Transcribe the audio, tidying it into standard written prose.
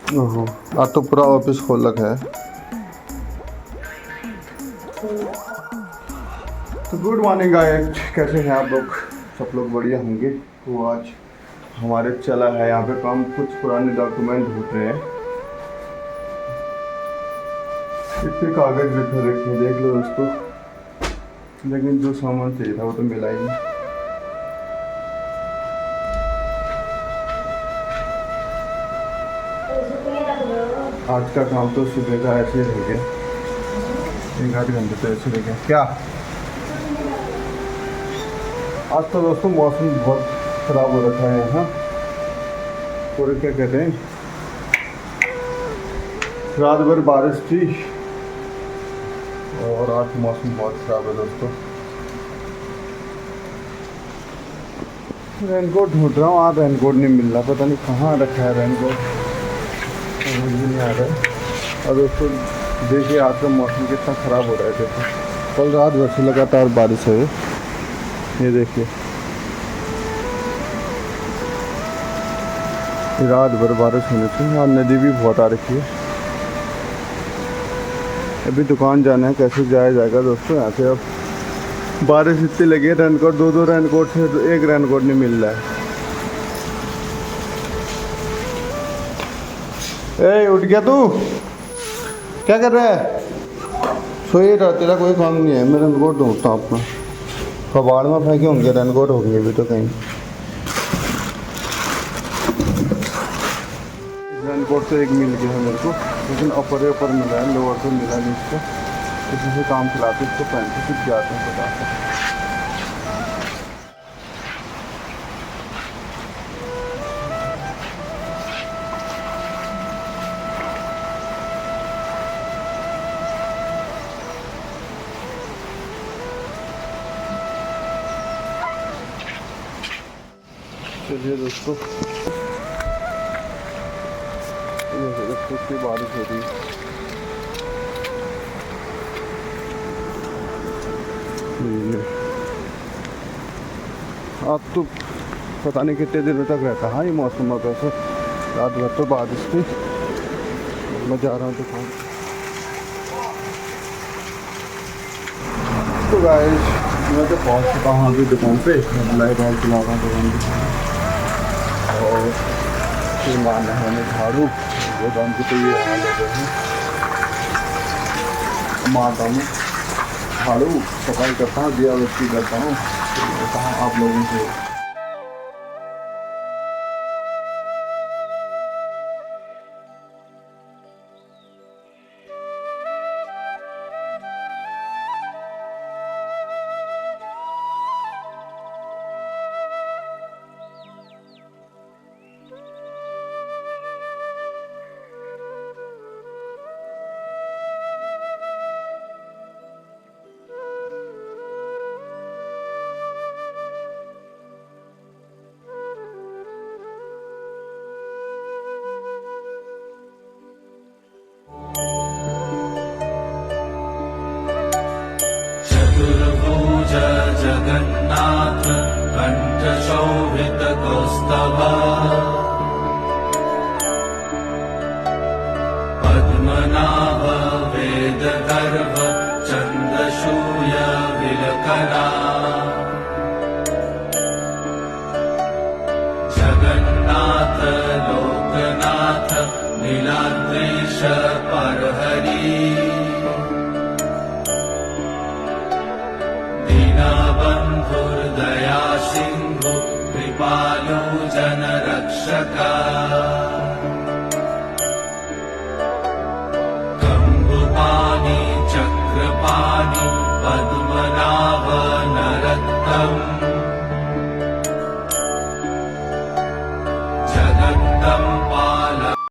ओहो, आज तो पूरा ऑफिस खोल रखा है। तो गुड मॉर्निंग गाइस, कैसे हैं आप लोग? सब लोग बढ़िया होंगे। तो आज हमारे चला है यहाँ पे काम, कुछ पुराने डॉक्यूमेंट ढूंढ रहे हैं। इतने कागज बिखर रखे हैं, देख लो दोस्तों। लेकिन जो सामान चाहिए था वो तो मिला ही नहीं। आज का काम तो सुबह का ऐसे ही हो गया, 1 आध घंटे तो ऐसे हो गया। क्या आज तो दोस्तों मौसम बहुत ख़राब हो रखा है यहाँ। पूरे क्या कहते हैं, रात भर बारिश थी और आज मौसम बहुत ख़राब है दोस्तों। रेनकोट ढूंढ रहा हूँ, आज रेनकोट नहीं मिल रहा, पता नहीं कहाँ रखा है रेनकोट, समझ भी नहीं आ रहा है। और दोस्तों देखिए आज का मौसम कितना ख़राब हो रहा है। देखो कल रात भर से लगातार बारिश है, ये देखिए रात भर बारिश होने से और नदी भी बहुत आ रखी है। अभी दुकान जाना है, कैसे जाया जाएगा दोस्तों यहाँ से? अब बारिश इतनी लगी है, रेनकोट 2 रेनकोट से तो 1 रेनकोट नहीं मिल रहा है। ए उठ गया तू, क्या कर रहा है? सोई रहा, तेरा कोई काम नहीं है। मैं रेनकोट ढूंढता हूँ अपना, कबाड़ में फेंके होंगे रेनकोट, होंगे अभी तो कहीं। रेनकोट तो 1 मिल गया है मेरे को, लेकिन ऊपर मिला है, लोअर तो मिला नहीं इसको। इसी से काम चलाते, इसको पहन के सीख जाते हैं पता। चलिए दोस्तों, कितनी बारिश हो रही है। अब तो पता नहीं कितने दिनों तक रहता है ये मौसम। अब ऐसे रात भर तो बारिश थी। मैं जा रहा हूँ दुकान। तो गाइस मैं तो पहुँच चुका हूँ अभी दुकान पे, लाइट ऑन चला रहा हूँ दुकान की। और फिर मारना है हमें झाड़ू, गोदाम की तो ये हाल हो गए हैं। मारता हूँ झाड़ू, सफाई करता हूँ, दिया बत्ती करता हूँ। कहाँ आप लोगों से जगन्नाथ कंठशोभित कौस्तभा पद्मनाभ वेदगर्भ चन्द्रशूय विलकना जगन्नाथ लोकनाथ नीलाद्रीश परहरि दीनबन्धुर्दया सिन्धु कृपालु जनरक्षका।